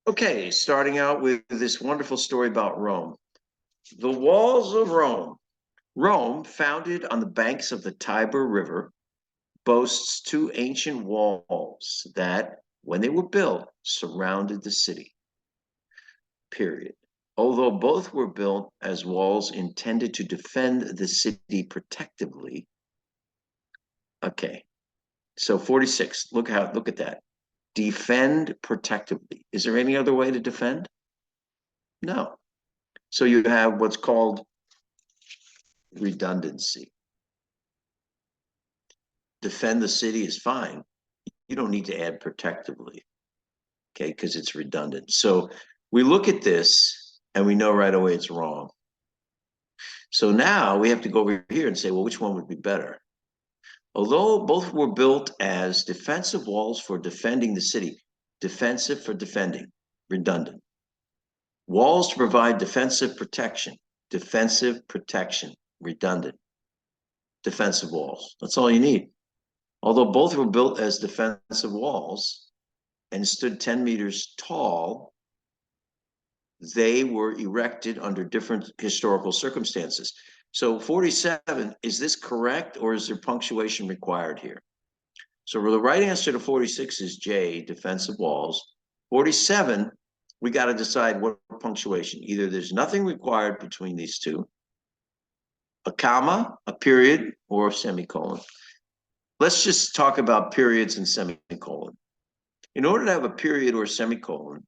Okay, starting out with this wonderful story about Rome. The walls of Rome. Rome, founded on the banks of the Tiber River, boasts two ancient walls that, when they were built, surrounded the city. Period. Although both were built as walls intended to defend the city protectively. Okay, so 46. Look at that. Defend protectively. Is there any other way to defend? No. So you have what's called redundancy. Defend the city is fine. You don't need to add protectively, okay, because it's redundant. So we look at this and we know right away it's wrong. So now we have to go over here and say, well, which one would be better? Although both were built as defensive walls for defending the city, defensive for defending, redundant. Walls to provide defensive protection, redundant. Defensive walls. That's all you need. Although both were built as defensive walls and stood 10 meters tall, they were erected under different historical circumstances. So 47, is this correct or is there punctuation required here? So the right answer to 46 is J, defensive walls. 47, we got to decide what punctuation. Either there's nothing required between these two, a comma, a period, or a semicolon. Let's just talk about periods and semicolon. In order to have a period or a semicolon,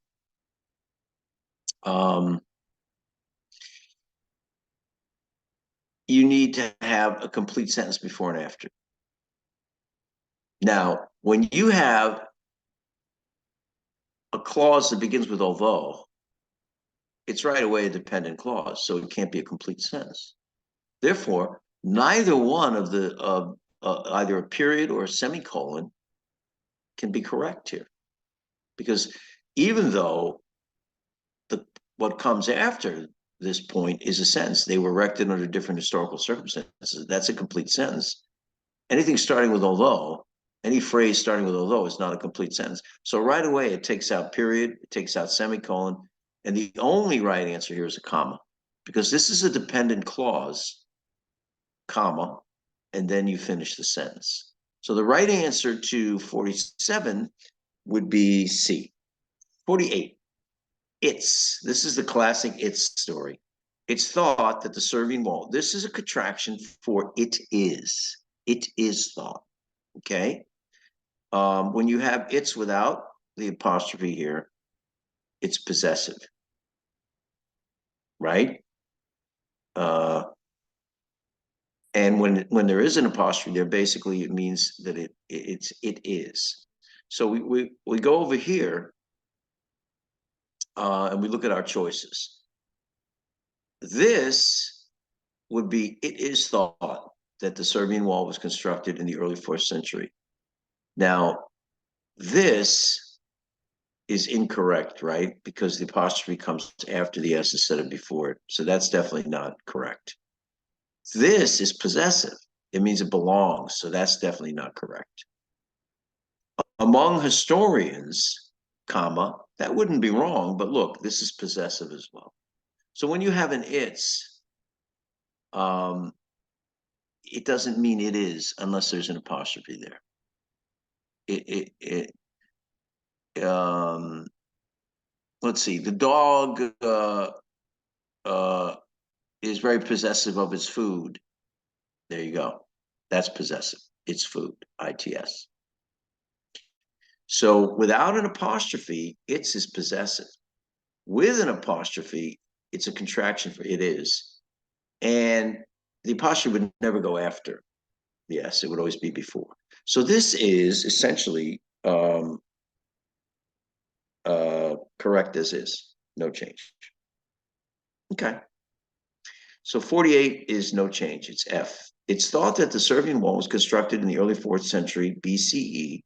you need to have a complete sentence before and after. Now, when you have a clause that begins with although, it's right away a dependent clause, so it can't be a complete sentence. Therefore, neither one of the either a period or a semicolon can be correct here, because even though what comes after this point is a sentence, they were erected under different historical circumstances. That's a complete sentence. Anything starting with although, any phrase starting with although is not a complete sentence. So right away, it takes out period, it takes out semicolon, and the only right answer here is a comma, because this is a dependent clause, comma, and then you finish the sentence. So the right answer to 47 would be C. 48. This is the classic it's story. It's thought that the Servian wall, this is a contraction for it is. It is thought, okay? When you have it's without the apostrophe here, it's possessive, right? And when there is an apostrophe there, basically it means that it is. So we go over here and we look at our choices. This would be, it is thought that the Servian wall was constructed in the early 4th century. Now, this is incorrect, right? Because the apostrophe comes after the S instead of before it. So that's definitely not correct. This is possessive. It means it belongs. So that's definitely not correct. Among historians, comma, that wouldn't be wrong, but look, this is possessive as well. So when you have an it's, it doesn't mean it is unless there's an apostrophe there. Let's see, the dog is very possessive of its food. There you go. That's possessive. It's food, ITS. So without an apostrophe, it's is possessive. With an apostrophe, it's a contraction for it is. And the apostrophe would never go after. Yes, it would always be before. So this is essentially correct as is, no change. Okay. So 48 is no change, it's F. It's thought that the Servian wall was constructed in the early 4th century BCE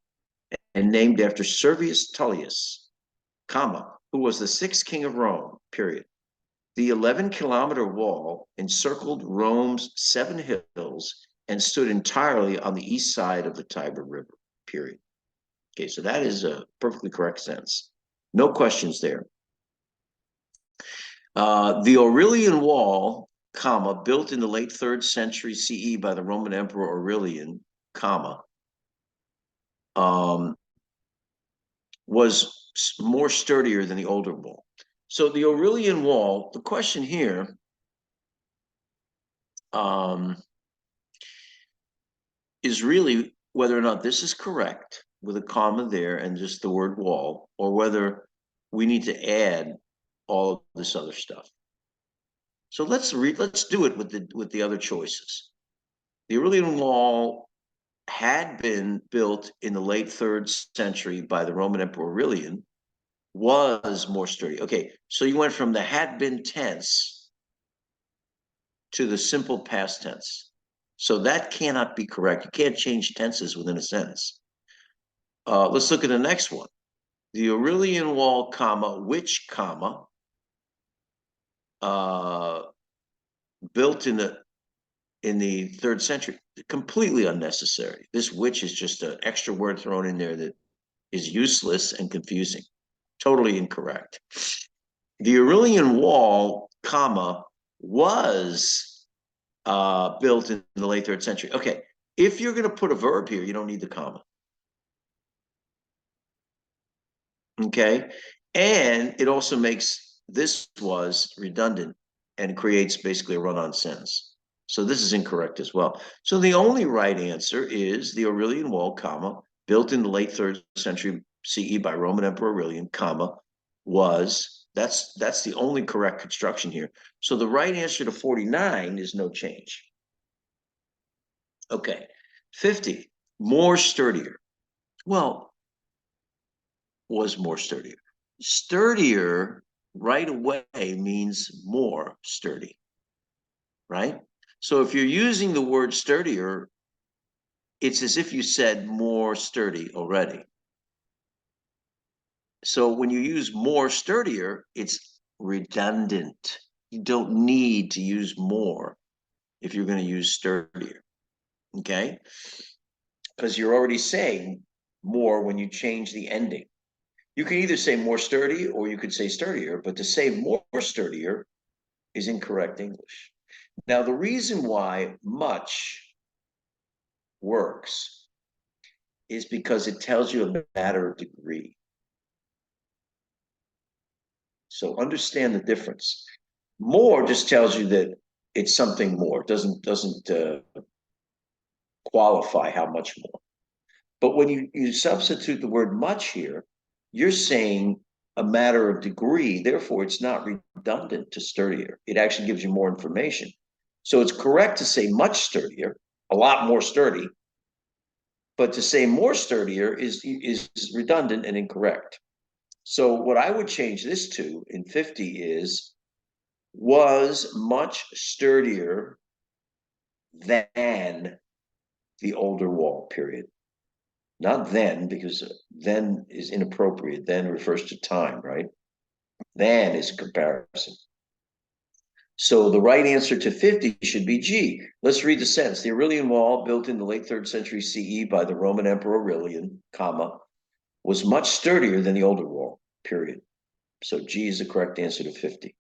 and named after Servius Tullius, comma, who was the 6th king of Rome, period. The 11-kilometer wall encircled Rome's 7 hills and stood entirely on the east side of the Tiber River, period. Okay, so that is a perfectly correct sentence. No questions there. The Aurelian Wall, comma, built in the late 3rd century CE by the Roman Emperor Aurelian, comma, was more sturdier than the older wall. So the Aurelian Wall, the question here is really whether or not this is correct with a comma there and just the word wall, or whether we need to add all of this other stuff. So let's do it with the other choices. The Aurelian Wall had been built in the late 3rd century by the Roman Emperor Aurelian, was more sturdy. Okay, so you went from the had been tense to the simple past tense. So that cannot be correct. You can't change tenses within a sentence. Let's look at the next one. The Aurelian Wall, comma, which, comma, built in the 3rd century, completely unnecessary. This which is just an extra word thrown in there that is useless and confusing. Totally incorrect. The Aurelian Wall, comma, was built in the late 3rd century. Okay, if you're going to put a verb here, you don't need the comma. Okay, and it also makes this was redundant and creates basically a run-on sentence. So this is incorrect as well. So the only right answer is the Aurelian Wall, comma, built in the late 3rd century CE by Roman Emperor Aurelian, comma, was, that's the only correct construction here. So the right answer to 49 is no change. Okay, 50, more sturdier. Well, was more sturdier. Sturdier right away means more sturdy, right? So if you're using the word sturdier, it's as if you said more sturdy already. So when you use more sturdier, it's redundant. You don't need to use more if you're going to use sturdier, okay? Because you're already saying more when you change the ending. You can either say more sturdy or you could say sturdier, but to say more sturdier is incorrect English. Now, the reason why much works is because it tells you a matter of degree. So understand the difference. More just tells you that it's something more. It doesn't qualify how much more. But when you substitute the word much here, you're saying a matter of degree. Therefore, it's not redundant to sturdier. It actually gives you more information. So it's correct to say much sturdier, a lot more sturdy, but to say more sturdier is redundant and incorrect. So what I would change this to in 50 is was much sturdier than the older wall, period. Not then, because then is inappropriate. Then refers to time, right? Than is a comparison. So the right answer to 50 should be G. Let's read the sentence. The Aurelian Wall, built in the late 3rd century CE by the Roman Emperor Aurelian, comma, was much sturdier than the older wall, period. So G is the correct answer to 50.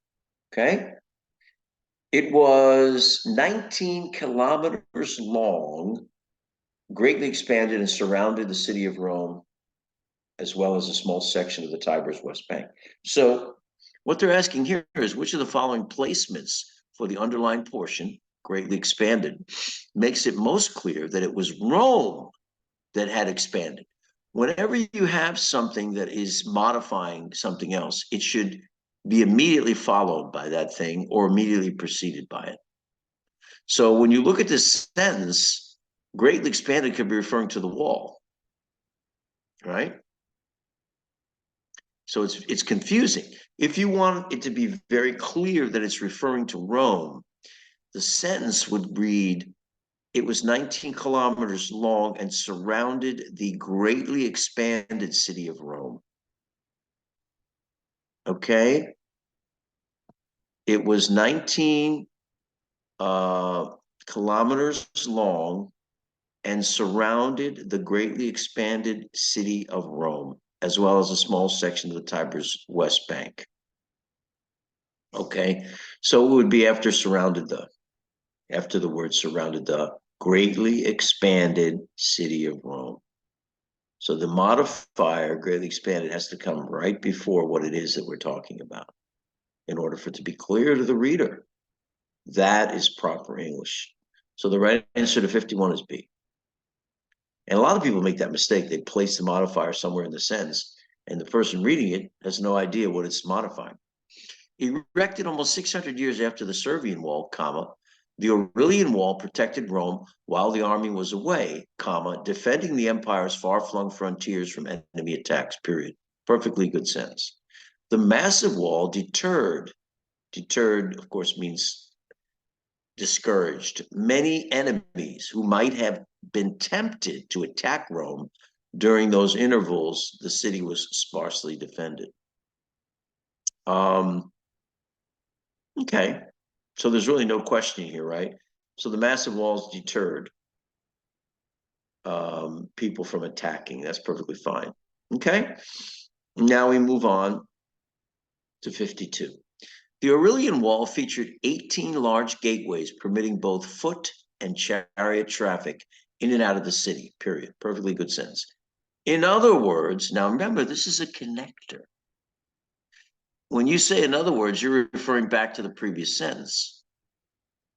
Okay? It was 19 kilometers long, greatly expanded and surrounded the city of Rome, as well as a small section of the Tiber's west bank. So what they're asking here is which of the following placements for the underlined portion, greatly expanded, makes it most clear that it was Rome that had expanded. Whenever you have something that is modifying something else, it should be immediately followed by that thing or immediately preceded by it. So when you look at this sentence, greatly expanded could be referring to the wall, right? So it's confusing. If you want it to be very clear that it's referring to Rome, the sentence would read, it was 19 kilometers long and surrounded the greatly expanded city of Rome. Okay? It was 19 kilometers long and surrounded the greatly expanded city of Rome. as well as a small section of the Tiber's west bank. Okay, so it would be after the word surrounded the greatly expanded city of Rome. So the modifier greatly expanded has to come right before what it is that we're talking about in order for it to be clear to the reader. That is proper English. So the right answer to 51 is B. And a lot of people make that mistake. They place the modifier somewhere in the sentence, and the person reading it has no idea what it's modifying. Erected almost 600 years after the Servian Wall, comma, the Aurelian Wall protected Rome while the army was away, comma, defending the empire's far-flung frontiers from enemy attacks, period. Perfectly good sense. The massive wall deterred, of course, means discouraged many enemies who might have been tempted to attack Rome during those intervals the city was sparsely defended. Okay, so there's really no questioning here, right? So the massive walls deterred people from attacking. That's perfectly fine. Okay, now we move on to 52. The Aurelian Wall featured 18 large gateways permitting both foot and chariot traffic in and out of the city, period. Perfectly good sense. In other words, now remember, this is a connector. When you say in other words, you're referring back to the previous sentence.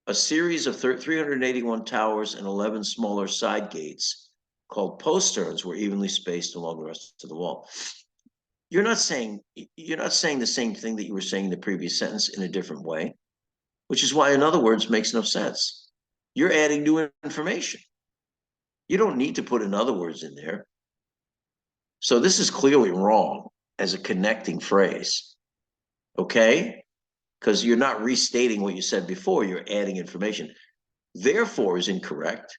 A series of 381 towers and 11 smaller side gates called posterns were evenly spaced along the rest of the wall. You're not saying the same thing that you were saying in the previous sentence in a different way, which is why in other words makes no sense. You're adding new information. You don't need to put in other words in there. So this is clearly wrong as a connecting phrase. Okay? Because you're not restating what you said before, you're adding information. Therefore is incorrect.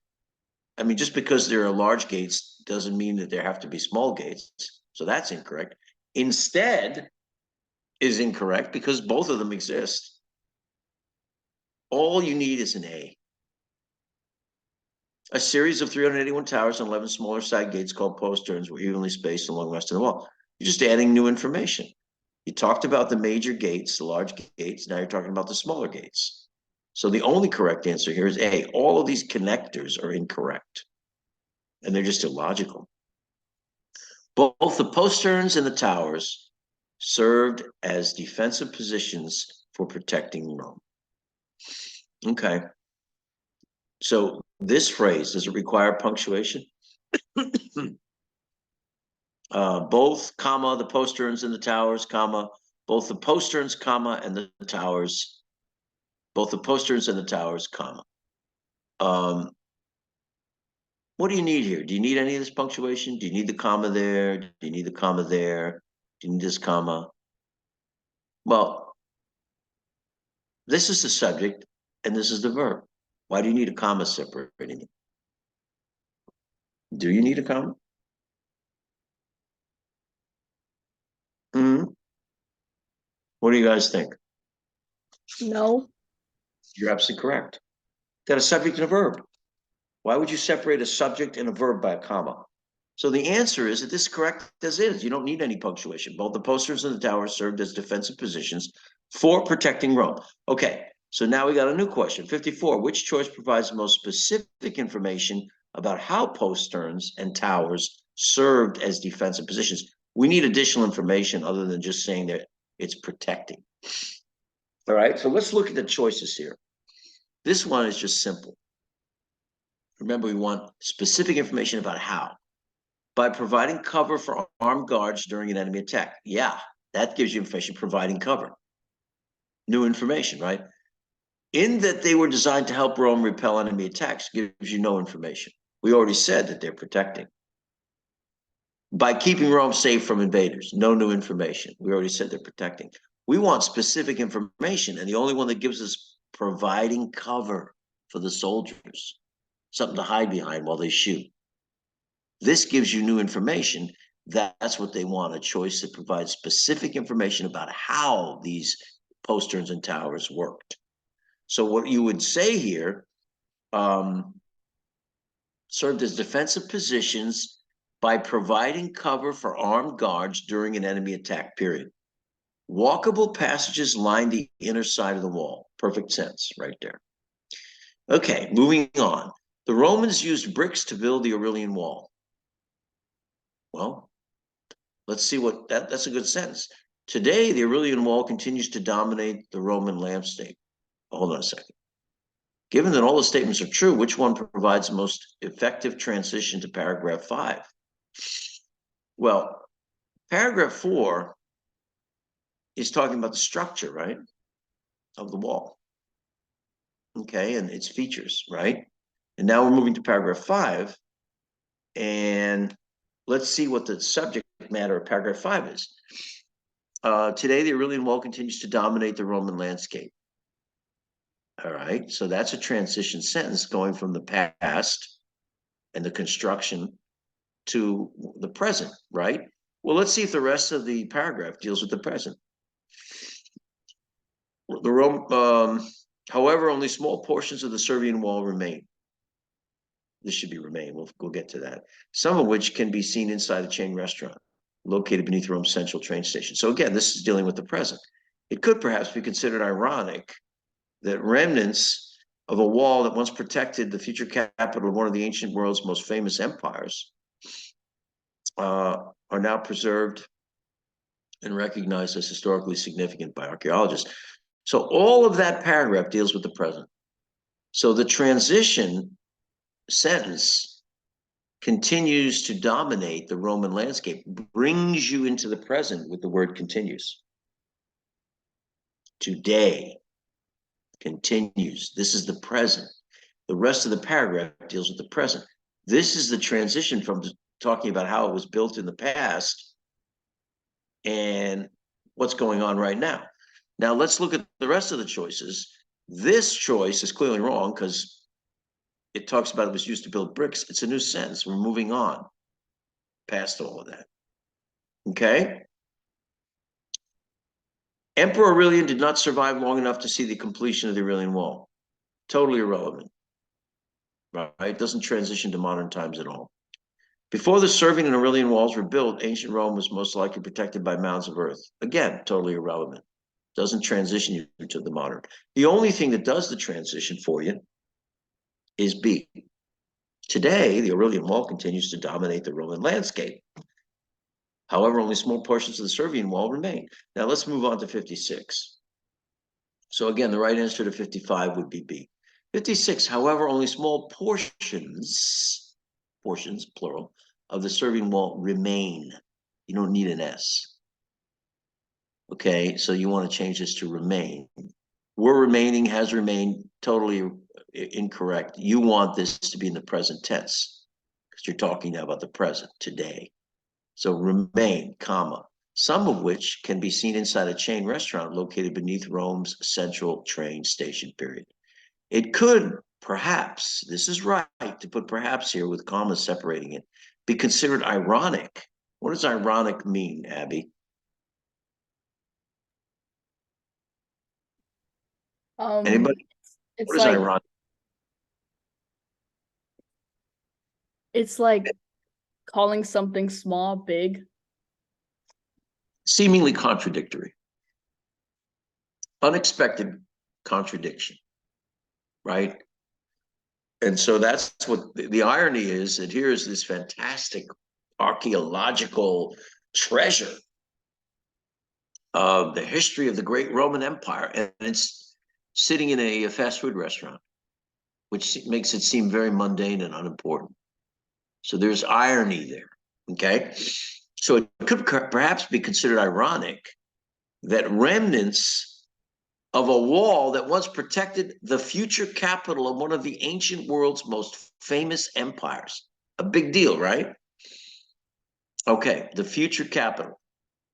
I mean, just because there are large gates doesn't mean that there have to be small gates. So that's incorrect. Instead is incorrect because both of them exist. All you need is an A. A series of 381 towers and 11 smaller side gates called posterns were evenly spaced along the rest of the wall. You're just adding new information. You talked about the major gates, the large gates. Now you're talking about the smaller gates. So the only correct answer here is A. All of these connectors are incorrect, and they're just illogical. Both the posterns and the towers served as defensive positions for protecting Rome. Okay. So this phrase, does it require punctuation? Both, comma, the posterns and the towers, comma, both the posterns, comma, and the towers, both the posterns and the towers, comma. What do you need here? Do you need any of this punctuation? Do you need the comma there? Do you need the comma there? Do you need this comma? Well, this is the subject and this is the verb. Why do you need a comma separating it? Do you need a comma? Mm-hmm. What do you guys think? No. You're absolutely correct. Got a subject and a verb. Why would you separate a subject and a verb by a comma? So the answer is that this is correct as is. You don't need any punctuation. Both the posterns and the towers served as defensive positions for protecting Rome. Okay, so now we got a new question. 54, which choice provides the most specific information about how posterns and towers served as defensive positions? We need additional information other than just saying that it's protecting. All right, so let's look at the choices here. This one is just simple. Remember, we want specific information about how. By providing cover for armed guards during an enemy attack. Yeah, that gives you information, providing cover. New information, right? In that they were designed to help Rome repel enemy attacks gives you no information. We already said that they're protecting. By keeping Rome safe from invaders, no new information. We already said they're protecting. We want specific information, and the only one that gives us providing cover for the soldiers, something to hide behind while they shoot. This gives you new information. That's what they want, a choice that provides specific information about how these posterns and towers worked. So what you would say here, served as defensive positions by providing cover for armed guards during an enemy attack period. Walkable passages line the inner side of the wall. Perfect sense right there. Okay, moving on. The Romans used bricks to build the Aurelian Wall. Well, let's see what that's a good sentence. Today, the Aurelian Wall continues to dominate the Roman landscape. Hold on a second. Given that all the statements are true, which one provides the most effective transition to paragraph 5? Well, paragraph 4 is talking about the structure, right, of the wall. Okay, and its features, right? And now we're moving to paragraph 5, and let's see what the subject matter of paragraph 5 is. Today, the Aurelian Wall continues to dominate the Roman landscape. All right, so that's a transition sentence going from the past and the construction to the present, right? Well, let's see if the rest of the paragraph deals with the present. However, only small portions of the Servian Wall remain. This should be remain. We'll get to that. Some of which can be seen inside a chain restaurant located beneath Rome's central train station. So again, this is dealing with the present. It could perhaps be considered ironic that remnants of a wall that once protected the future capital of one of the ancient world's most famous empires are now preserved and recognized as historically significant by archaeologists. So all of that paragraph deals with the present. So the transition sentence continues to dominate the Roman landscape, brings you into the present with the word continues. Today continues. This is the present. The rest of the paragraph deals with the present. This is the transition from talking about how it was built in the past and what's going on right now. Now let's look at the rest of the choices. This choice is clearly wrong because it talks about it was used to build bricks. It's a new sentence. We're moving on past all of that. Okay? Emperor Aurelian did not survive long enough to see the completion of the Aurelian Wall. Totally irrelevant. Right? It doesn't transition to modern times at all. Before the Servian and Aurelian walls were built, ancient Rome was most likely protected by mounds of earth. Again, totally irrelevant. Doesn't transition you to the modern. The only thing that does the transition for you is B. Today, the Aurelian Wall continues to dominate the Roman landscape. However, only small portions of the Servian Wall remain. Now let's move on to 56. So again, the right answer to 55 would be B. 56, however, only small portions, plural, of the Servian Wall remain. You don't need an S. Okay, so you want to change this to remain. Were remaining, has remained, totally incorrect. You want this to be in the present tense because you're talking now about the present, today. So remain, comma, some of which can be seen inside a chain restaurant located beneath Rome's central train station, period. It could perhaps, this is right to put perhaps here with commas separating it, be considered ironic. What does ironic mean, Abby? Anybody? It's What is like ironic? it's like calling something small big. Seemingly contradictory. Unexpected contradiction, right? And so that's what the irony is, that here is this fantastic archaeological treasure of the history of the great Roman Empire, and it's sitting in a fast food restaurant, which makes it seem very mundane and unimportant. So there's irony there, okay? So it could perhaps be considered ironic that remnants of a wall that once protected the future capital of one of the ancient world's most famous empires. A big deal, right? Okay, the future capital.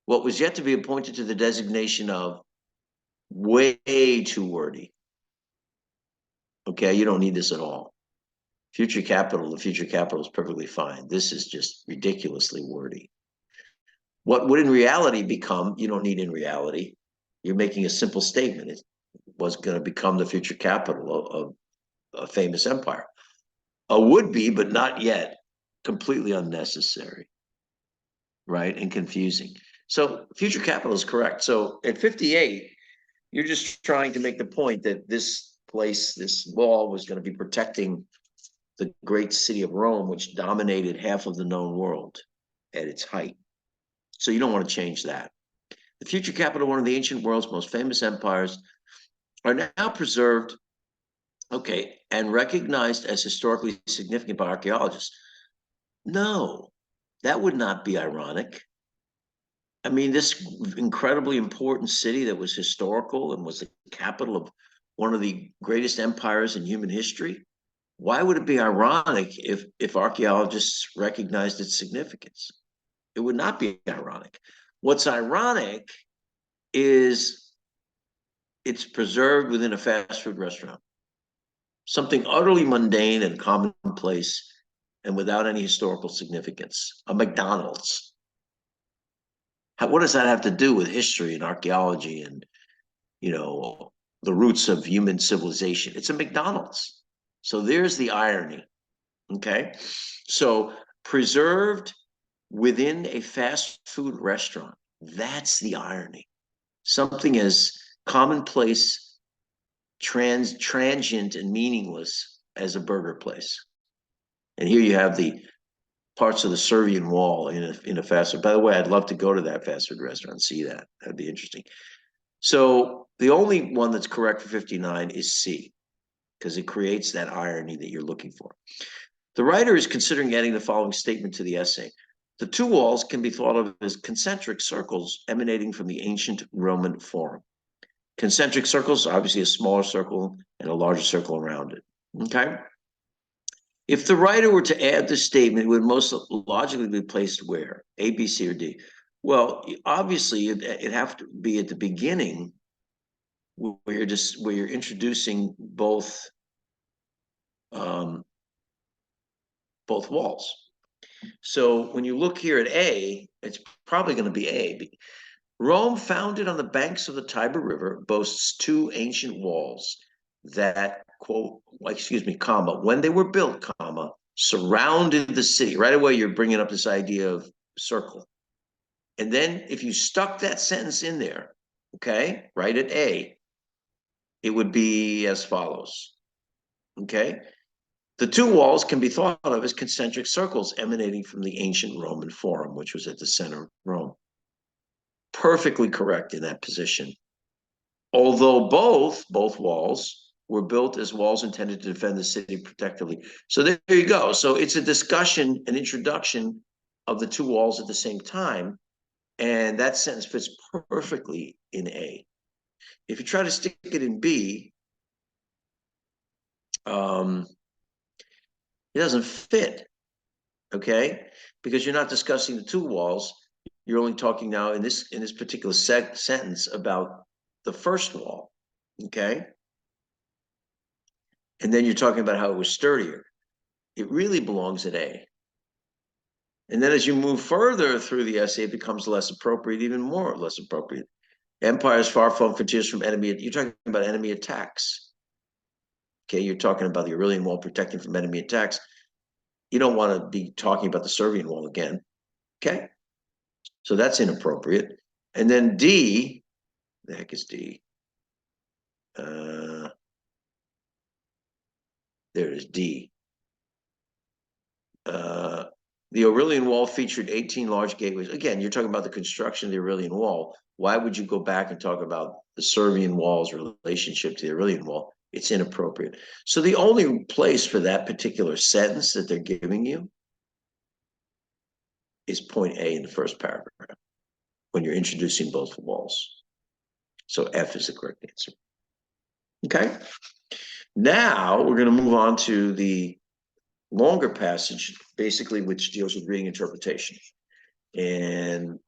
What was yet to be appointed to the designation of way too wordy. Okay, you don't need this at all. Future capital, the future capital is perfectly fine. This is just ridiculously wordy. What would in reality become, you don't need in reality, you're making a simple statement. It was going to become the future capital of a famous empire. A would be, but not yet. completely unnecessary, right? And confusing. So future capital is correct. So at 58, you're just trying to make the point that this place, this wall was going to be protecting the great city of Rome, which dominated half of the known world at its height. So you don't want to change that. The future capital, one of the ancient world's most famous empires, are now preserved, okay, and recognized as historically significant by archaeologists. No, that would not be ironic. I mean, this incredibly important city that was historical and was the capital of one of the greatest empires in human history. Why would it be ironic if archaeologists recognized its significance? It would not be ironic. What's ironic is it's preserved within a fast food restaurant, something utterly mundane and commonplace and without any historical significance, a McDonald's. What does that have to do with history and archaeology and, you know, the roots of human civilization? It's a McDonald's. So there's the irony. Okay. So preserved within a fast food restaurant. That's the irony. Something as commonplace, transient, and meaningless as a burger place. And here you have the parts of the Servian wall in a fast food. By the way, I'd love to go to that fast food restaurant and see that. That'd be interesting. So the only one that's correct for 59 is C, because it creates that irony that you're looking for. The writer is considering adding the following statement to the essay. The two walls can be thought of as concentric circles emanating from the ancient Roman Forum. Concentric circles, obviously a smaller circle and a larger circle around it. Okay. If the writer were to add this statement, it would most logically be placed where? A, B, C, or D? Well, obviously, it'd have to be at the beginning where you're introducing both walls. So when you look here at A, it's probably going to be A. Rome, founded on the banks of the Tiber River, boasts two ancient walls that, quote, comma, when they were built, comma, surrounded the city. Right away, you're bringing up this idea of circle. And then if you stuck that sentence in there, okay, right at A, it would be as follows, okay? The two walls can be thought of as concentric circles emanating from the ancient Roman Forum, which was at the center of Rome. Perfectly correct in that position. Although both walls were built as walls intended to defend the city protectively. So there you go. So it's a discussion, an introduction of the two walls at the same time. And that sentence fits perfectly in A. If you try to stick it in B, it doesn't fit, okay? Because you're not discussing the two walls. You're only talking now in this particular sentence about the first wall, okay? And then you're talking about how it was sturdier. It really belongs at A. And then as you move further through the essay, it becomes less appropriate, even more less appropriate. Empires far flung frontiers from enemy. You're talking about enemy attacks. Okay, you're talking about the Aurelian Wall protecting from enemy attacks. You don't want to be talking about the Servian Wall again. Okay, so that's inappropriate. And then D, the heck is D? There it is, D. The Aurelian Wall featured 18 large gateways. Again, you're talking about the construction of the Aurelian Wall. Why would you go back and talk about the Servian Wall's relationship to the Aurelian Wall? It's inappropriate. So the only place for that particular sentence that they're giving you is point A in the first paragraph when you're introducing both walls. So F is the correct answer. Okay. Now we're going to move on to the longer passage, basically, which deals with reading interpretation. And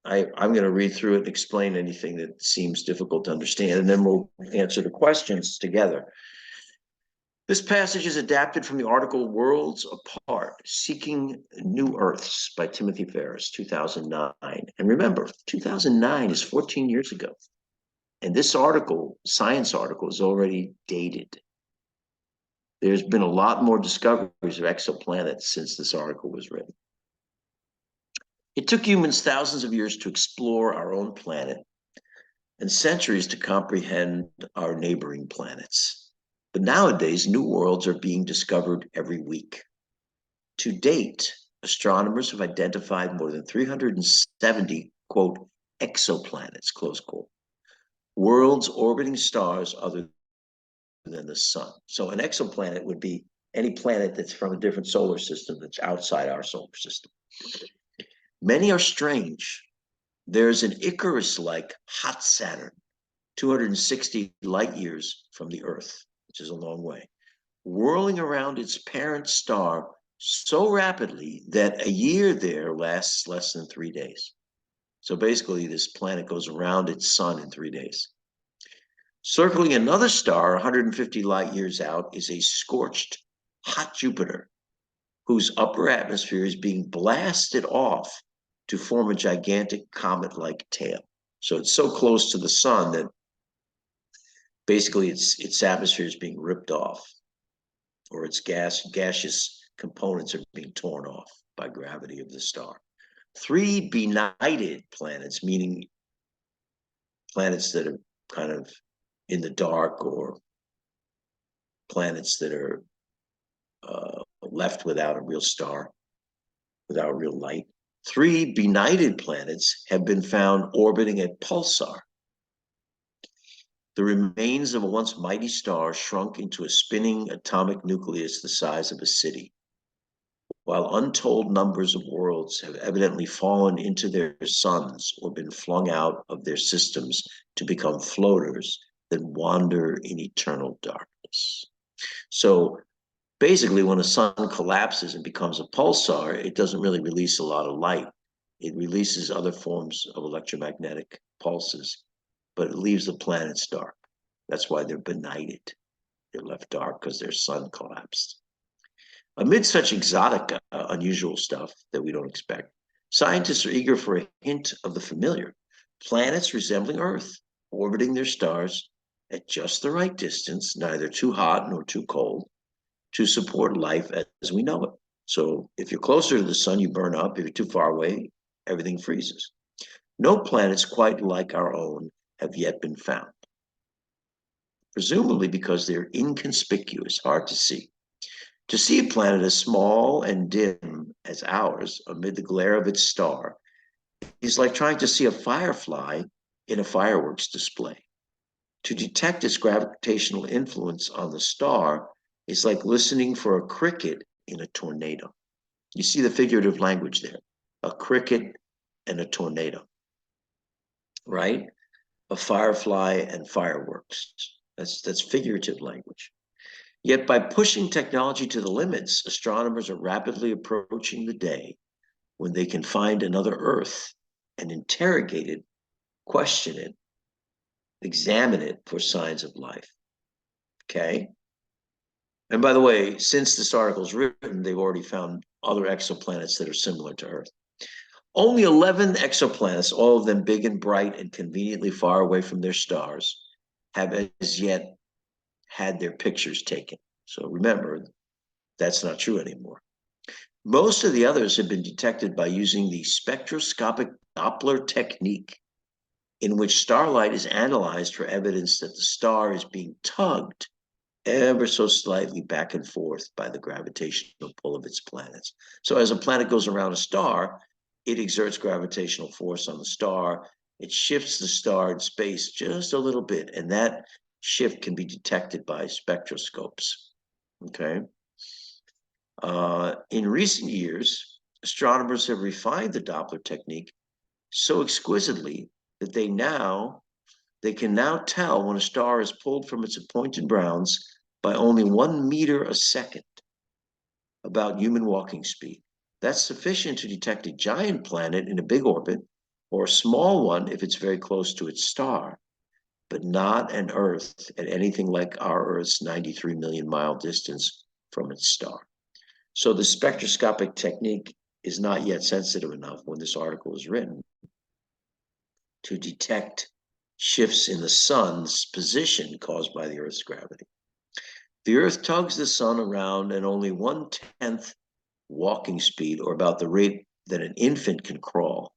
I'm going to read through it and explain anything that seems difficult to understand, and then we'll answer the questions together. This passage is adapted from the article Worlds Apart, Seeking New Earths by Timothy Ferris, 2009. And remember, 2009 is 14 years ago. And this article, science article, is already dated. There's been a lot more discoveries of exoplanets since this article was written. It took humans thousands of years to explore our own planet and centuries to comprehend our neighboring planets. But nowadays, new worlds are being discovered every week. To date, astronomers have identified more than 370, quote, exoplanets, close quote, worlds orbiting stars other than the sun. So an exoplanet would be any planet that's from a different solar system that's outside our solar system. Many are strange. There's an Icarus-like hot Saturn, 260 light years from the Earth, which is a long way, whirling around its parent star so rapidly that a year there lasts less than 3 days. So basically, this planet goes around its sun in 3 days. Circling another star 150 light years out is a scorched hot Jupiter, whose upper atmosphere is being blasted off to form a gigantic comet-like tail. So it's so close to the sun that basically its atmosphere is being ripped off, or its gaseous components are being torn off by gravity of the star. 3 benighted planets, meaning planets that are kind of in the dark, or planets that are left without a real star, without real light. 3 benighted planets have been found orbiting a pulsar, the remains of a once mighty star shrunk into a spinning atomic nucleus the size of a city. While untold numbers of worlds have evidently fallen into their suns or been flung out of their systems to become floaters that wander in eternal darkness. So basically, when a sun collapses and becomes a pulsar, it doesn't really release a lot of light. It releases other forms of electromagnetic pulses, but it leaves the planets dark. That's why they're benighted. They're left dark because their sun collapsed. Amid such exotic, unusual stuff that we don't expect, scientists are eager for a hint of the familiar. Planets resembling Earth, orbiting their stars at just the right distance, neither too hot nor too cold, to support life as we know it. So if you're closer to the sun, you burn up. If you're too far away, everything freezes. No planets quite like our own have yet been found, presumably because they're inconspicuous, hard to see. To see a planet as small and dim as ours amid the glare of its star is like trying to see a firefly in a fireworks display. To detect its gravitational influence on the star is like listening for a cricket in a tornado. You see the figurative language there, a cricket and a tornado, right? A firefly and fireworks. That's figurative language. Yet by pushing technology to the limits, astronomers are rapidly approaching the day when they can find another Earth and interrogate it, question it, examine it for signs of life. Okay? And by the way, since this article is written, they've already found other exoplanets that are similar to Earth. Only 11 exoplanets, all of them big and bright and conveniently far away from their stars, have as yet had their pictures taken. So remember, that's not true anymore. Most of the others have been detected by using the spectroscopic Doppler technique, in which starlight is analyzed for evidence that the star is being tugged ever so slightly back and forth by the gravitational pull of its planets. So as a planet goes around a star, it exerts gravitational force on the star. It shifts the star in space just a little bit, and that shift can be detected by spectroscopes. Okay. In recent years, astronomers have refined the Doppler technique so exquisitely that they can now tell when a star is pulled from its appointed grounds by only 1 meter a second, about human walking speed. That's sufficient to detect a giant planet in a big orbit, or a small one if it's very close to its star, but not an Earth at anything like our Earth's 93 million mile distance from its star. So the spectroscopic technique is not yet sensitive enough when this article was written to detect shifts in the sun's position caused by the Earth's gravity. The Earth tugs the sun around at only 1/10 walking speed, or about the rate that an infant can crawl.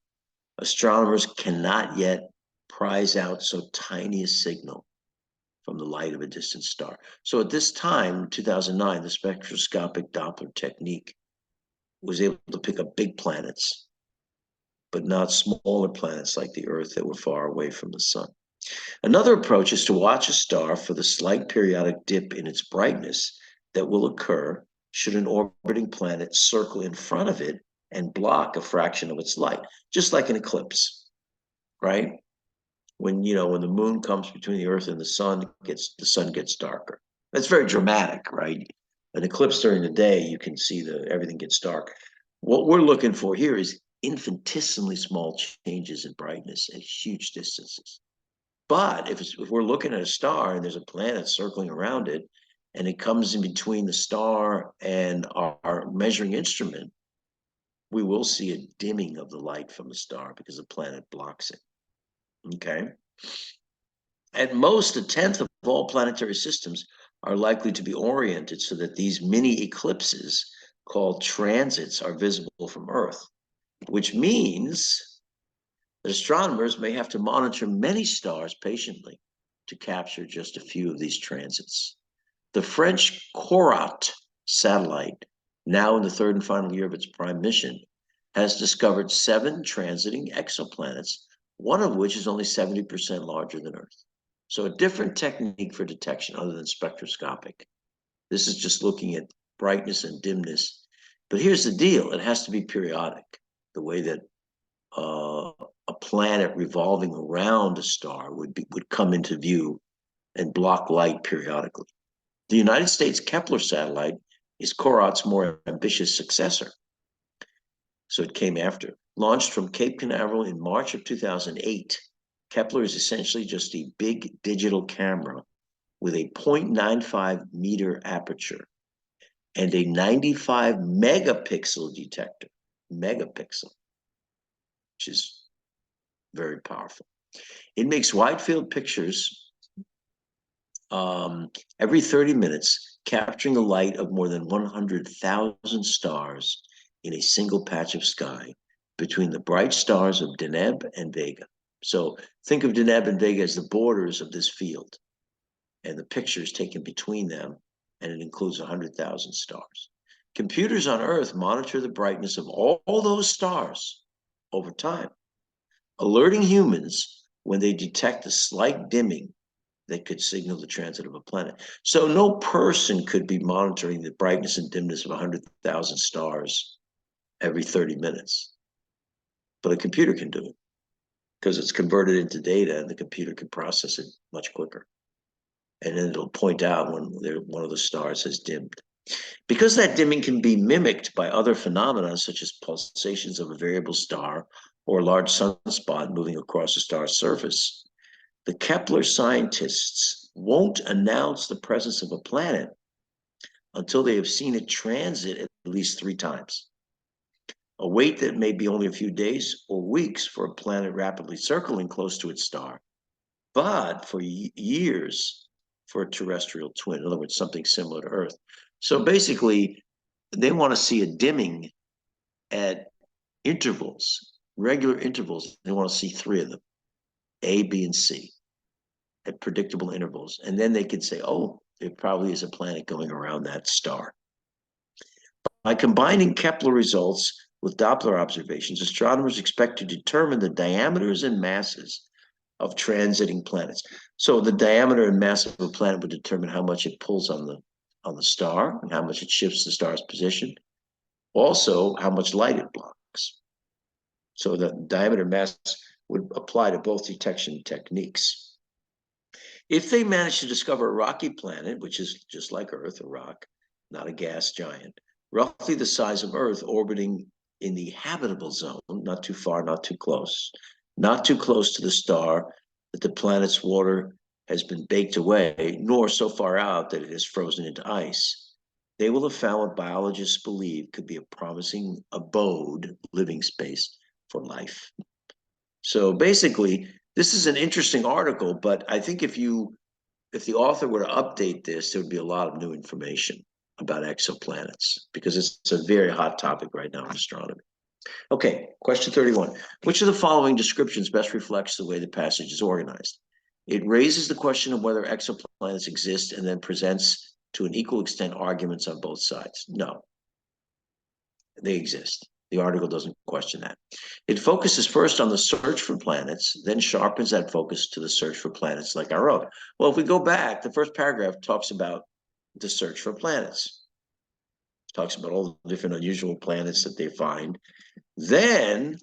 Astronomers cannot yet prize out so tiny a signal from the light of a distant star. So at this time, 2009, the spectroscopic Doppler technique was able to pick up big planets, but not smaller planets like the Earth that were far away from the sun. Another approach is to watch a star for the slight periodic dip in its brightness that will occur should an orbiting planet circle in front of it and block a fraction of its light, just like an eclipse, right? When the moon comes between the Earth and the sun gets darker. That's very dramatic, right? An eclipse during the day, you can see everything gets dark. What we're looking for here is infinitesimally small changes in brightness at huge distances. But if we're looking at a star and there's a planet circling around it, and it comes in between the star and our measuring instrument, we will see a dimming of the light from the star because the planet blocks it. Okay. At most, 1/10 of all planetary systems are likely to be oriented so that these mini eclipses, called transits, are visible from Earth, which means that astronomers may have to monitor many stars patiently to capture just a few of these transits. The French COROT satellite, now in the third and final year of its prime mission, has discovered 7 transiting exoplanets, one of which is only 70% larger than Earth. So a different technique for detection other than spectroscopic. This is just looking at brightness and dimness. But here's the deal. It has to be periodic, the way that a planet revolving around a star would come into view and block light periodically. The United States Kepler satellite is COROT's more ambitious successor. So it came after. Launched from Cape Canaveral in March of 2008, Kepler is essentially just a big digital camera with a 0.95 meter aperture and a 95 megapixel detector, megapixel, which is very powerful. It makes wide field pictures every 30 minutes, capturing the light of more than 100,000 stars in a single patch of sky between the bright stars of Deneb and Vega. So think of Deneb and Vega as the borders of this field, and the pictures taken between them, and it includes 100,000 stars. Computers on Earth monitor the brightness of all those stars over time, alerting humans when they detect a slight dimming that could signal the transit of a planet. So no person could be monitoring the brightness and dimness of 100,000 stars every 30 minutes. But a computer can do it because it's converted into data and the computer can process it much quicker. And then it'll point out when one of the stars has dimmed. Because that dimming can be mimicked by other phenomena, such as pulsations of a variable star or a large sunspot moving across a star's surface, the Kepler scientists won't announce the presence of a planet until they have seen it transit at least 3 times. A wait that may be only a few days or weeks for a planet rapidly circling close to its star, but for years for a terrestrial twin. In other words, something similar to Earth. So basically, they want to see a dimming at intervals, regular intervals. They want to see 3 of them, A, B, and C, at predictable intervals. And then they can say, oh, there probably is a planet going around that star. By combining Kepler results with Doppler observations, astronomers expect to determine the diameters and masses of transiting planets. So the diameter and mass of a planet would determine how much it pulls on the star and how much it shifts the star's position. Also, how much light it blocks. So the diameter mass would apply to both detection techniques. If they manage to discover a rocky planet, which is just like Earth, a rock, not a gas giant, roughly the size of Earth, orbiting in the habitable zone, not too far, not too close to the star that the planet's water has been baked away, nor so far out that it has frozen into ice, they will have found what biologists believe could be a promising abode, living space for life. So basically, this is an interesting article, but I think if you if the author were to update this, there would be a lot of new information about exoplanets because it's a very hot topic right now in astronomy. Okay, question 31. Which of the following descriptions best reflects the way the passage is organized? It raises the question of whether exoplanets exist and then presents to an equal extent arguments on both sides. No, they exist. The article doesn't question that. It focuses first on the search for planets, then sharpens that focus to the search for planets like our own. Well, if we go back, the first paragraph talks about the search for planets. It talks about all the different unusual planets that they find. Then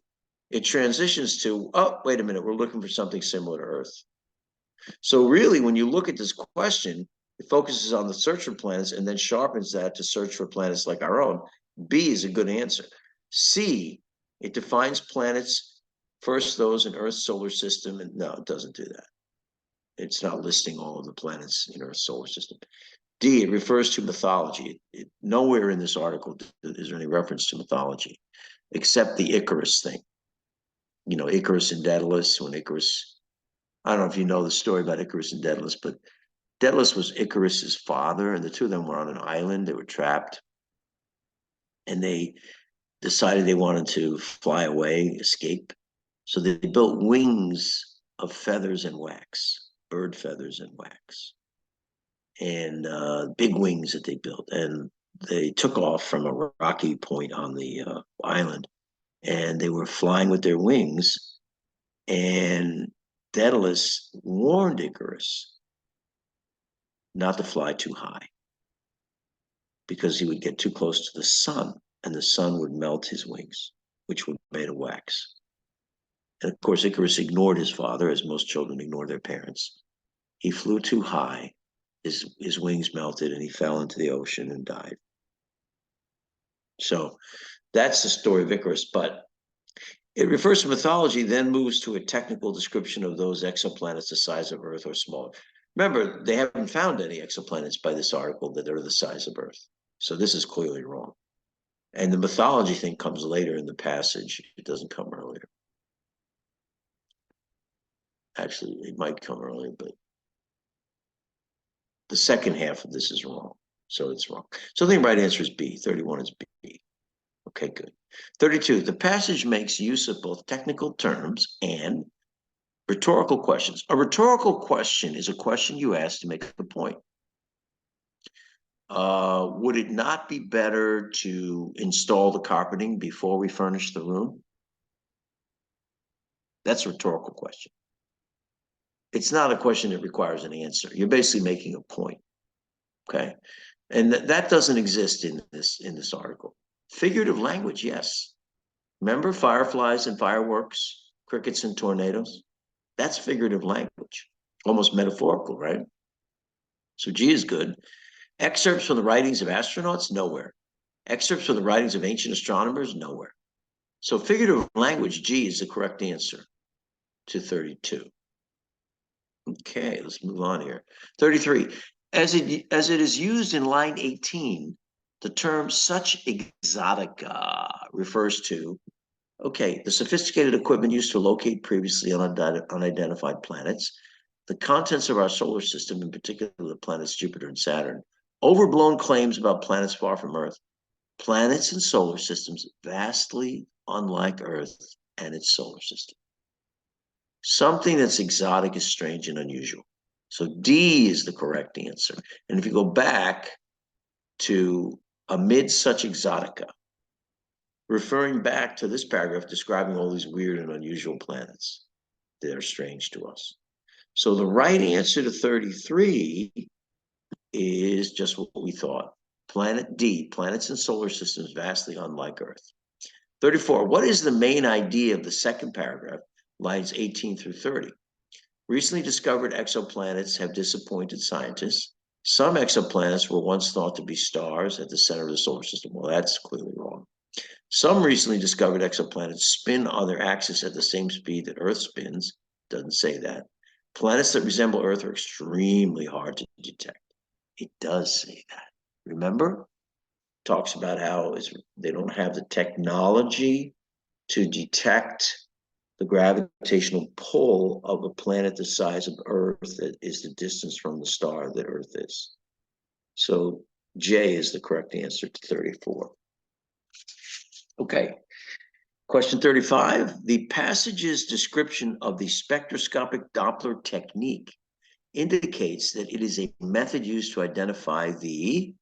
it transitions to, oh, wait a minute, we're looking for something similar to Earth. So really, when you look at this question, it focuses on the search for planets and then sharpens that to search for planets like our own. B is a good answer. C, it defines planets, first those in Earth's solar system, and no, it doesn't do that. It's not listing all of the planets in Earth's solar system. D, it refers to mythology. Nowhere in this article is there any reference to mythology, except the Icarus thing. You know, Icarus and Daedalus, when Icarus, I don't know if you know the story about Icarus and Daedalus, but Daedalus was Icarus's father, and the two of them were on an island. They were trapped, and they decided they wanted to fly away, escape. So they built wings of feathers and wax, bird feathers and wax, and big wings that they built. And they took off from a rocky point on the island, and they were flying with their wings. And Daedalus warned Icarus not to fly too high because he would get too close to the sun, and the sun would melt his wings, which were made of wax. And of course, Icarus ignored his father, as most children ignore their parents. He flew too high, his wings melted, and he fell into the ocean and died. So that's the story of Icarus, but it refers to mythology, then moves to a technical description of those exoplanets the size of Earth or smaller. Remember, they haven't found any exoplanets by this article that are the size of Earth. So this is clearly wrong. And the mythology thing comes later in the passage. It doesn't come earlier. Actually, it might come earlier, but the second half of this is wrong. So it's wrong. So the right answer is B. 31 is B. Okay, good. 32, the passage makes use of both technical terms and rhetorical questions. A rhetorical question is a question you ask to make a point. Would it not be better to install the carpeting before we furnish the room? That's a rhetorical question. It's not a question that requires an answer. You're basically making a point, okay? And that doesn't exist in this article. Figurative language, yes. Remember fireflies and fireworks, crickets and tornadoes? That's figurative language, almost metaphorical, right? So G is good. Excerpts from the writings of astronauts? Nowhere. Excerpts from the writings of ancient astronomers? Nowhere. So figurative language, G, is the correct answer to 32. Okay, let's move on here. 33. As it is used in line 18, the term such exotica refers to, okay, the sophisticated equipment used to locate previously unidentified planets, the contents of our solar system, in particular the planets Jupiter and Saturn, overblown claims about planets far from Earth, planets and solar systems vastly unlike Earth and its solar system. Something that's exotic is strange and unusual. So D is the correct answer. And if you go back to amid such exotica, referring back to this paragraph describing all these weird and unusual planets that are strange to us. So the right answer to 33 is just what we thought. Planet D, planets and solar systems vastly unlike Earth. 34, what is the main idea of the second paragraph, lines 18 through 30? Recently discovered exoplanets have disappointed scientists. Some exoplanets were once thought to be stars at the center of the solar system. Well, that's clearly wrong. Some recently discovered exoplanets spin on their axis at the same speed that Earth spins. Doesn't say that. Planets that resemble Earth are extremely hard to detect. It does say that. Remember? Talks about how they don't have the technology to detect the gravitational pull of a planet the size of Earth that is the distance from the star that Earth is. So J is the correct answer to 34. Okay. Question 35. The passage's description of the spectroscopic Doppler technique indicates that it is a method used to identify the,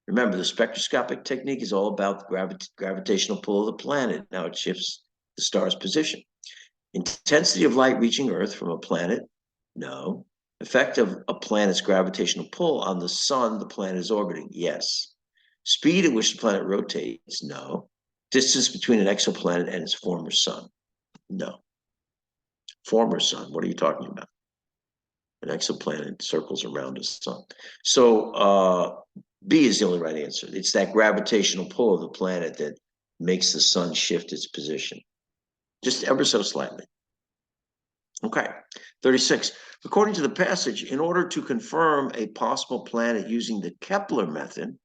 remember, the spectroscopic technique is all about the gravitational pull of the planet. Now it shifts the star's position. Intensity of light reaching Earth from a planet? No. Effect of a planet's gravitational pull on the sun the planet is orbiting? Yes. Speed at which the planet rotates? No. Distance between an exoplanet and its former sun? No. Former sun, what are you talking about? An exoplanet circles around a sun. So B is the only right answer. It's that gravitational pull of the planet that makes the sun shift its position, just ever so slightly. Okay, 36. According to the passage, in order to confirm a possible planet using the Kepler method,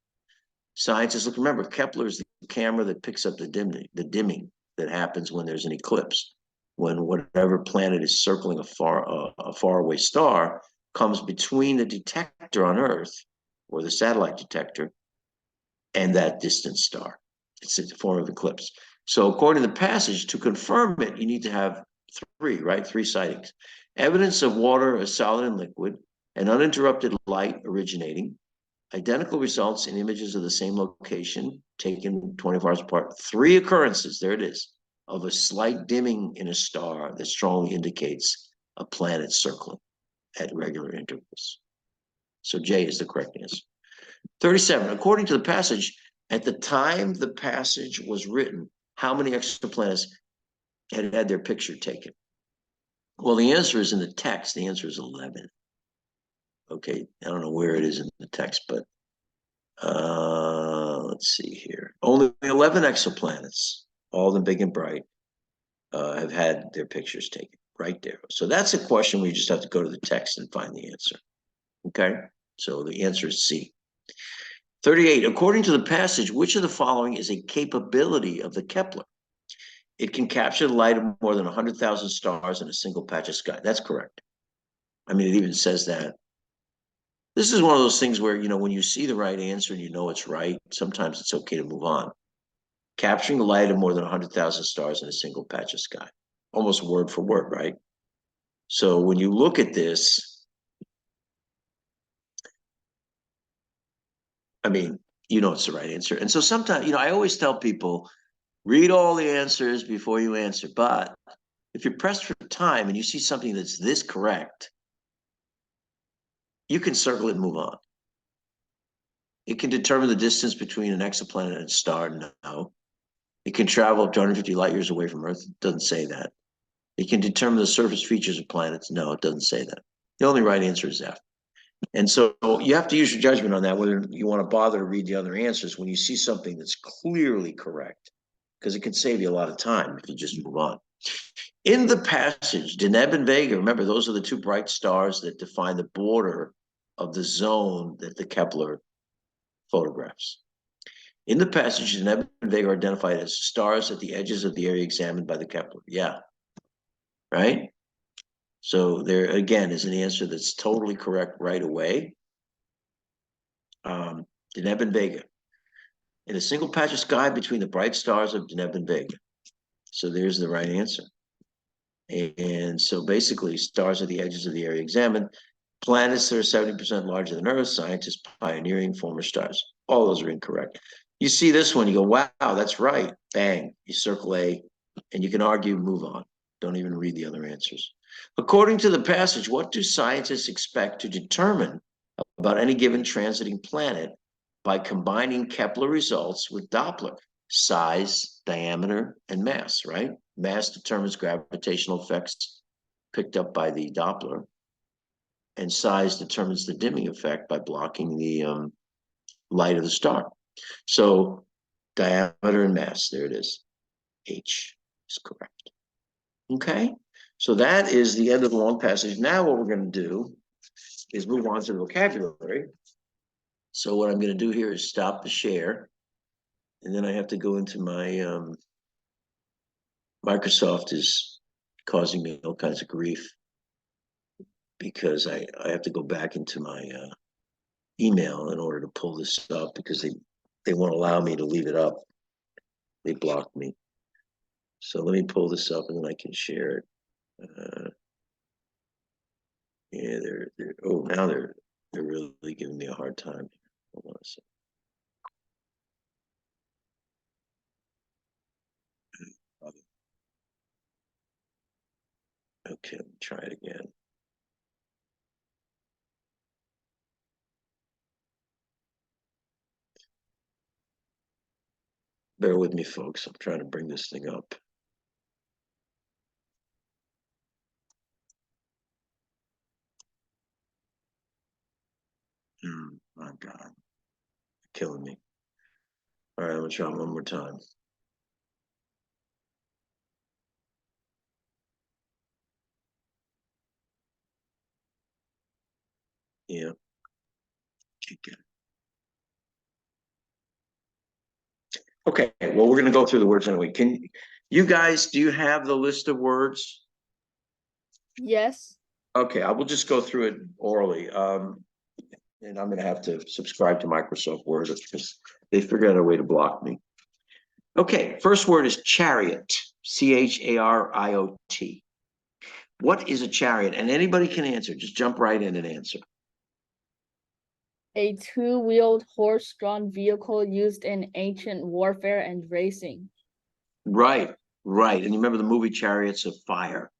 scientists look, remember, Kepler is the camera that picks up the dimming that happens when there's an eclipse, when whatever planet is circling a faraway star comes between the detector on Earth, or the satellite detector, and that distant star. It's a form of eclipse. So according to the passage, to confirm it, you need to have three, right? Three sightings. Evidence of water as solid and liquid, and uninterrupted light originating, identical results in images of the same location taken 24 hours apart. Three occurrences, there it is, of a slight dimming in a star that strongly indicates a planet circling at regular intervals. So J is the correct answer. 37, according to the passage, at the time the passage was written, how many exoplanets had had their picture taken? Well, the answer is in the text. The answer is 11. Okay, I don't know where it is in the text, but let's see here. Only 11 exoplanets, all of them big and bright, have had their pictures taken right there. So that's a question where you just have to go to the text and find the answer. Okay, so the answer is C. 38, according to the passage, which of the following is a capability of the Kepler? It can capture the light of more than 100,000 stars in a single patch of sky. That's correct. I mean, it even says that. This is one of those things where, you know, when you see the right answer and you know it's right, sometimes it's okay to move on. Capturing the light of more than 100,000 stars in a single patch of sky. Almost word for word, right? So when you look at this, I mean, you know it's the right answer. And so sometimes, you know, I always tell people, read all the answers before you answer. But if you're pressed for time and you see something that's this correct, you can circle it and move on. It can determine the distance between an exoplanet and a star. No. It can travel up to 150 light years away from Earth. It doesn't say that. It can determine the surface features of planets. No, it doesn't say that. The only right answer is F. And so you have to use your judgment on that, whether you want to bother to read the other answers when you see something that's clearly correct, because it can save you a lot of time if you just move on. In the passage, Deneb and Vega, remember, those are the two bright stars that define the border of the zone that the Kepler photographs. In the passage, Deneb and Vega are identified as stars at the edges of the area examined by the Kepler. Yeah, right? So there, again, is an answer that's totally correct right away. Deneb and Vega. In a single patch of sky between the bright stars of Deneb and Vega. So there's the right answer. And so basically, stars at the edges of the area examined, planets that are 70% larger than Earth, scientists pioneering former stars. All those are incorrect. You see this one, you go, wow, that's right. Bang, you circle A, and you can argue, move on. Don't even read the other answers. According to the passage, what do scientists expect to determine about any given transiting planet by combining Kepler results with Doppler? Size, diameter, and mass, right? Mass determines gravitational effects picked up by the Doppler, and size determines the dimming effect by blocking the light of the star. So diameter and mass, there it is. H is correct. Okay, so that is the end of the long passage. Now what we're going to do is move on to the vocabulary. So what I'm going to do here is stop the share, and then I have to go into my Microsoft is causing me all kinds of grief because I have to go back into my email in order to pull this up because they won't allow me to leave it up. They blocked me. So let me pull this up and then I can share it. Yeah, they're oh, now they're really giving me a hard time. Hold on a second. Okay, let me try it again. Bear with me, folks. I'm trying to bring this thing up. My God, killing me. All right, I'm gonna try one more time. Yeah. Okay, well, we're gonna go through the words anyway. Can you guys, do you have the list of words? Yes. Okay, I will just go through it orally. And I'm gonna have to subscribe to Microsoft Word because they figured out a way to block me. Okay, first word is chariot, chariot. What is a chariot? And anybody can answer, just jump right in and answer. A two-wheeled horse-drawn vehicle used in ancient warfare and racing. Right, right. And you remember the movie Chariots of Fire?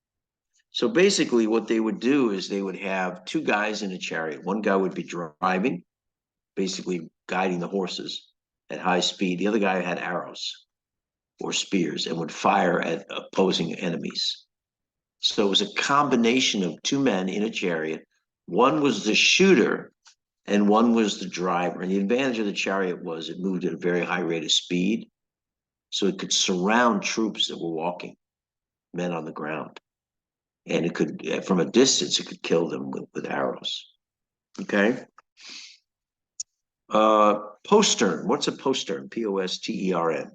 So basically, what they would do is they would have two guys in a chariot. One guy would be driving, basically guiding the horses at high speed. The other guy had arrows or spears and would fire at opposing enemies. So it was a combination of two men in a chariot. One was the shooter and one was the driver. And the advantage of the chariot was it moved at a very high rate of speed. So it could surround troops that were walking, men on the ground. And it could, from a distance, it could kill them with arrows. Okay. Postern. What's a postern? Postern.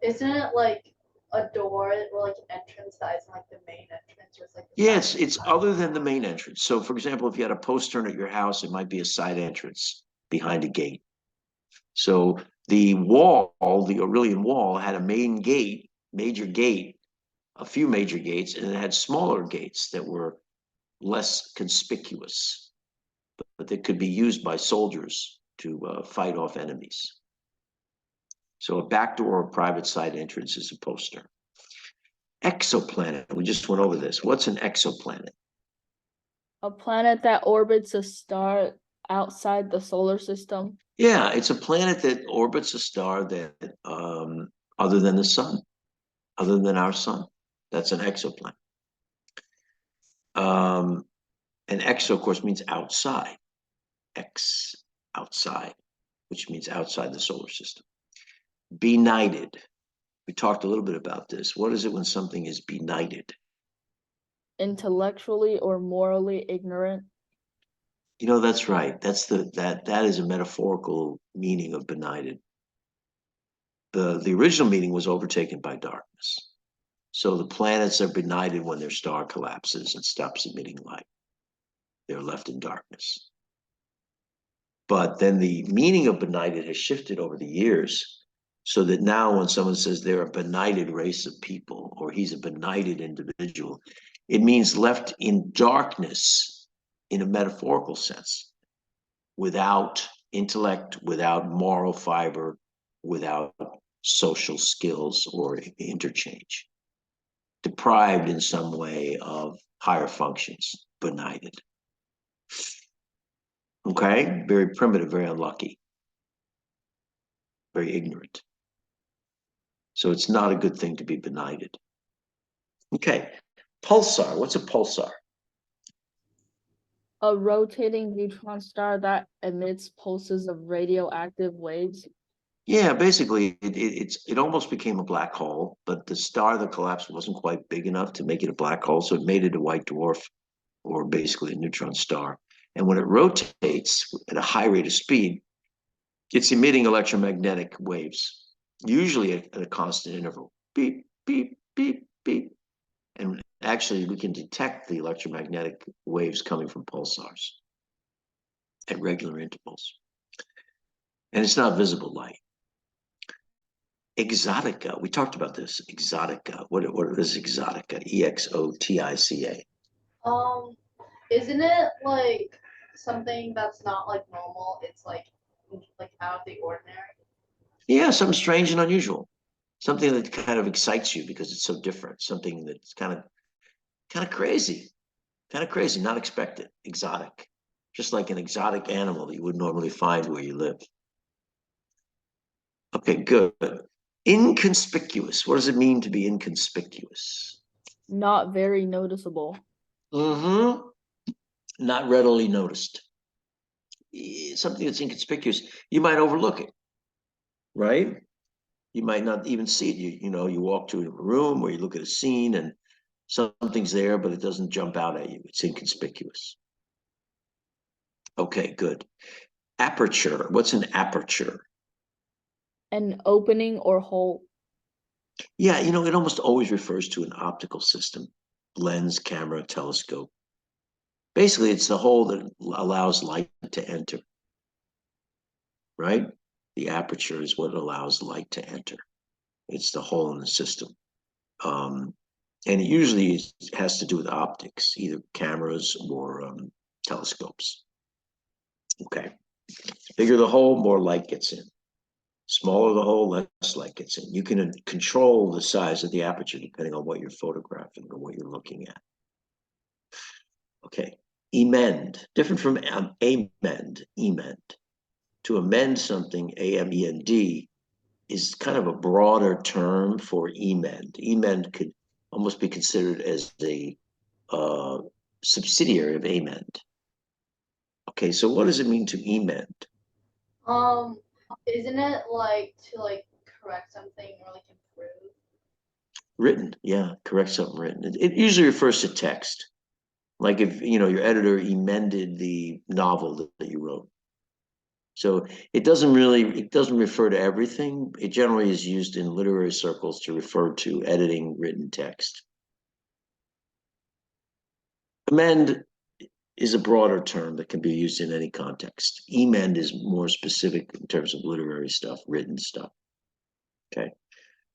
Isn't it like a door or like an entrance that isn't like the main entrance or it's like the Yes, side it's other than the main entrance. So, for example, if you had a postern at your house, it might be a side entrance behind a gate. So the wall, the Aurelian wall, had a main gate, major gate, a few major gates, and it had smaller gates that were less conspicuous, but that could be used by soldiers to fight off enemies. So a backdoor or private side entrance is a postern. Exoplanet. We just went over this. What's an exoplanet? A planet that orbits a star outside the solar system. Yeah, it's a planet that orbits a star that other than the sun, other than our sun. That's an exoplanet. And exo, of course, means outside. Ex, outside, which means outside the solar system. Benighted. We talked a little bit about this. What is it when something is benighted? Intellectually or morally ignorant. You know, that's right. That is a metaphorical meaning of benighted. The original meaning was overtaken by darkness. So the planets are benighted when their star collapses and stops emitting light. They're left in darkness. But then the meaning of benighted has shifted over the years, so that now when someone says they're a benighted race of people or he's a benighted individual, it means left in darkness in a metaphorical sense, without intellect, without moral fiber, without social skills or interchange, deprived in some way of higher functions, benighted. Okay, very primitive, very unlucky, very ignorant. So it's not a good thing to be benighted. Okay, pulsar. What's a pulsar? A rotating neutron star that emits pulses of radioactive waves. Yeah, basically, it almost became a black hole, but the star that collapsed wasn't quite big enough to make it a black hole, so it made it a white dwarf, or basically a neutron star. And when it rotates at a high rate of speed, it's emitting electromagnetic waves, usually at a constant interval. Beep, beep, beep, beep. actually, we can detect the electromagnetic waves coming from pulsars at regular intervals. And it's not visible light. Exotica, we talked about this, exotica. What is exotica? EXOTICA. Isn't it like something that's not like normal? It's like out of the ordinary. Yeah, something strange and unusual. Something that kind of excites you because it's so different. Something that's kind of crazy. Kind of crazy, not expected, exotic. Just like an exotic animal that you would normally find where you live. Okay, good. Inconspicuous. What does it mean to be inconspicuous? Not very noticeable. Mm-hmm. Not readily noticed. Something that's inconspicuous, you might overlook it, right? You might not even see it. You walk to a room or you look at a scene and something's there, but it doesn't jump out at you. It's inconspicuous. Okay, good. Aperture. What's an aperture? An opening or hole. Yeah, it almost always refers to an optical system, lens, camera, telescope. Basically, it's the hole that allows light to enter, right? The aperture is what allows light to enter. It's the hole in the system. And it usually has to do with optics, either cameras or telescopes. Okay. Bigger the hole, more light gets in. Smaller the hole, less light gets in. You can control the size of the aperture depending on what you're photographing or what you're looking at. Okay. Emend, different from amend, emend. To amend something, A-M-E-N-D, is kind of a broader term for emend. Emend could almost be considered as a subsidiary of amend. Okay, so what does it mean to emend? Isn't it like to like correct something or like improve? Written, yeah, correct something written. It usually refers to text. Like if, your editor emended the novel that you wrote. So it doesn't refer to everything. It generally is used in literary circles to refer to editing written text. Amend is a broader term that can be used in any context. Emend is more specific in terms of literary stuff, written stuff. Okay.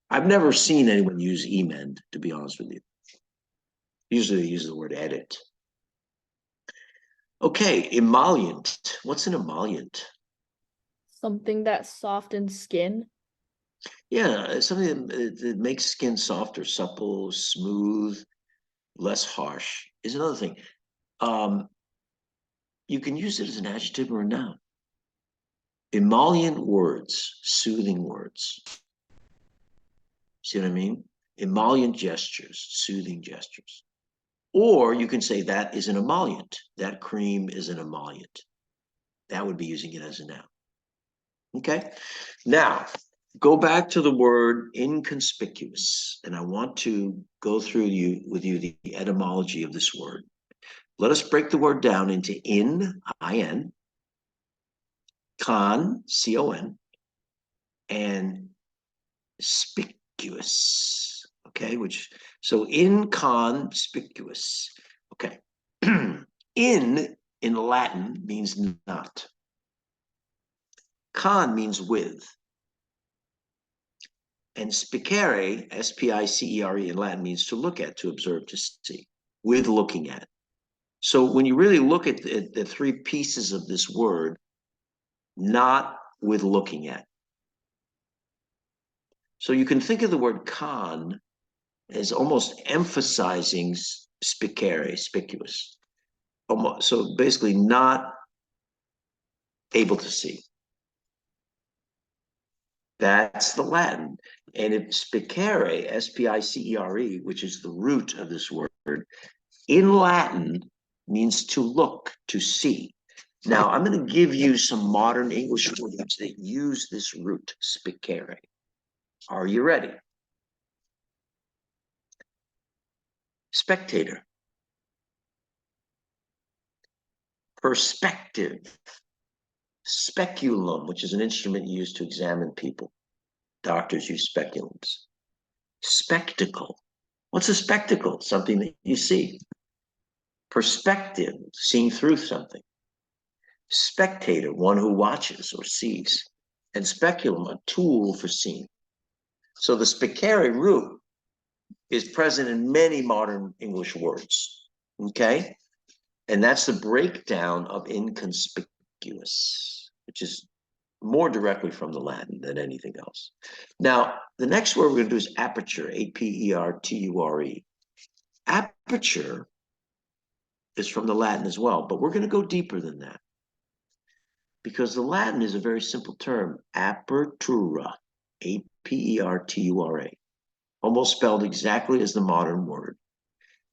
I've never seen anyone use emend, to be honest with you. Usually they use the word edit. Okay, emollient. What's an emollient? Something that softens skin. Yeah, it's something that makes skin softer, supple, smooth, less harsh is another thing. You can use it as an adjective or a noun. Emollient words, soothing words. See what I mean? Emollient gestures, soothing gestures. Or you can say that is an emollient. That cream is an emollient. That would be using it as a noun. Okay. Now, go back to the word inconspicuous, and I want to go through with you the etymology of this word. Let us break the word down into I-N, con, C-O-N, and spicuous. Okay, so inconspicuous. Okay. In Latin means not. Con means with. And spicere, S-P-I-C-E-R-E in Latin means to look at, to observe, to see, with looking at. So when you really look at the three pieces of this word, not with looking at. So you can think of the word con as almost emphasizing spicere, spicuous. So basically not able to see. That's the Latin. And if spicere, S-P-I-C-E-R-E, which is the root of this word, in Latin means to look, to see. Now, I'm going to give you some modern English words that use this root, spicere. Are you ready? Spectator. Perspective. Speculum, which is an instrument used to examine people. Doctors use speculums. Spectacle. What's a spectacle? Something that you see. Perspective, seeing through something. Spectator, one who watches or sees. And speculum, a tool for seeing. So the spicere root is present in many modern English words, okay? And that's the breakdown of inconspicuous, which is more directly from the Latin than anything else. Now, the next word we're going to do is aperture, A-P-E-R-T-U-R-E. Aperture is from the Latin as well, but we're going to go deeper than that because the Latin is a very simple term, apertura, A-P-E-R-T-U-R-A, almost spelled exactly as the modern word.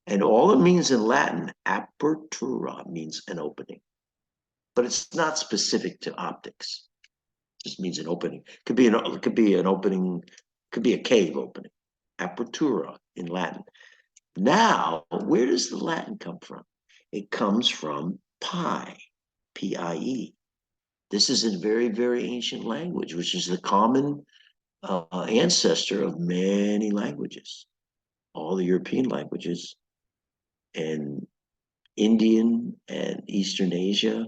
And all it means in Latin, apertura, means an opening. But it's not specific to optics. It just means an opening. It could be an opening, could be a cave opening. Apertura in Latin. Now, where does the Latin come from? It comes from pi, P-I-E. This is a very, very ancient language, which is the common ancestor of many languages. All the European languages and Indian and Eastern Asia.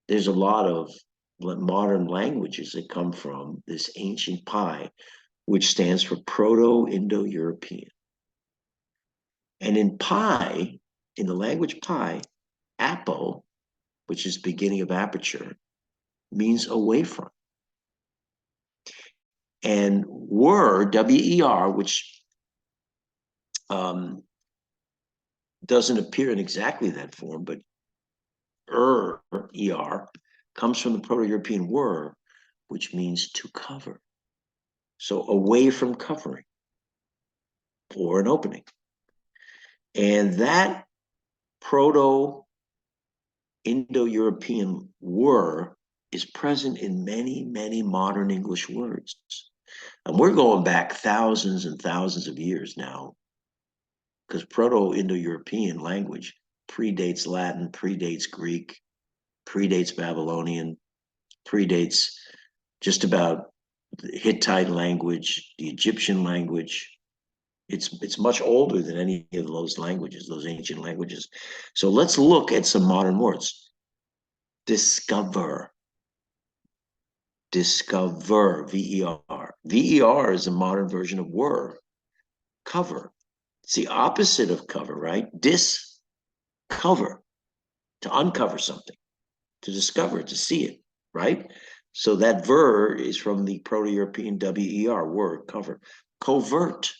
There's a lot of modern languages that come from this ancient pi, which stands for Proto-Indo-European. And in pi, in the language pi, apo, which is beginning of aperture, means away from. And were, W-E-R, which doesn't appear in exactly that form, but E-R, comes from the Proto-European were, which means to cover. So away from covering or an opening. And that Proto-Indo-European were is present in many, many modern English words. And we're going back thousands and thousands of years now, because Proto-Indo-European language predates Latin, predates Greek, predates Babylonian, predates just about the Hittite language, the Egyptian language. It's much older than any of those languages, those ancient languages. So let's look at some modern words. Discover. Discover, V-E-R. V-E-R is a modern version of were. Cover. It's the opposite of cover, right? Discover. To uncover something. To discover, to see it, right? So that ver is from the Proto-European W-E-R, were, cover. Covert.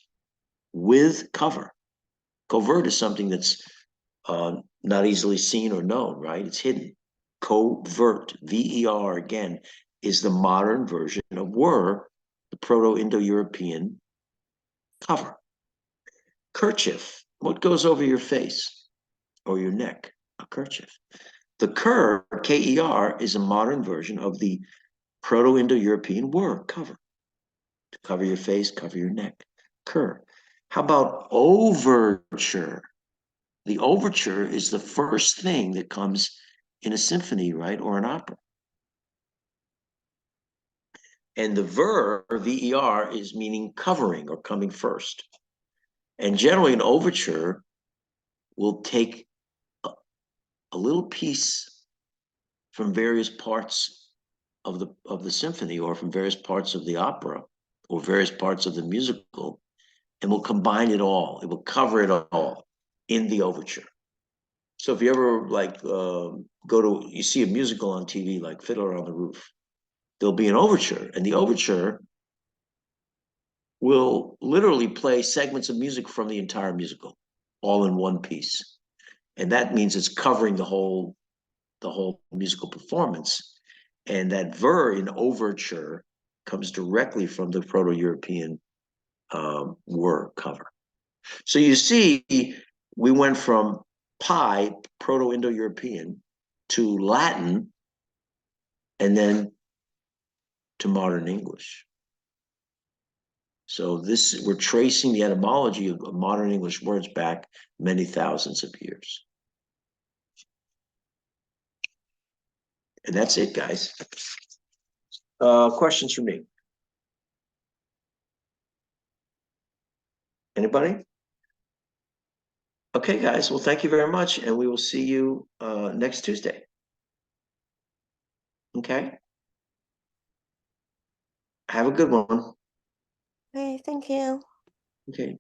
With cover. Covert is something that's not easily seen or known, right? It's hidden. Covert, V-E-R again, is the modern version of were, the Proto-Indo-European cover. Kerchief, what goes over your face or your neck? A kerchief. The ker, K-E-R, is a modern version of the Proto-Indo-European were, cover. To cover your face, cover your neck. Ker. How about overture? The overture is the first thing that comes in a symphony, right, or an opera. And the ver, is meaning covering or coming first. And generally an overture will take a little piece from various parts of the symphony or from various parts of the opera or various parts of the musical and will combine it all. It will cover it all in the overture. So if you ever you see a musical on TV like Fiddler on the Roof, there'll be an overture, and the overture will literally play segments of music from the entire musical, all in one piece. And that means it's covering the whole musical performance. And that ver in overture comes directly from the Proto-European were, cover. So you see, we went from pi, Proto-Indo-European, to Latin, and then to modern English. So we're tracing the etymology of modern English words back many thousands of years. And that's it, guys. Questions for me? Anybody? Okay, guys, well, thank you very much, and we will see you next Tuesday. Okay? Have a good one. Okay, thank you. Okay.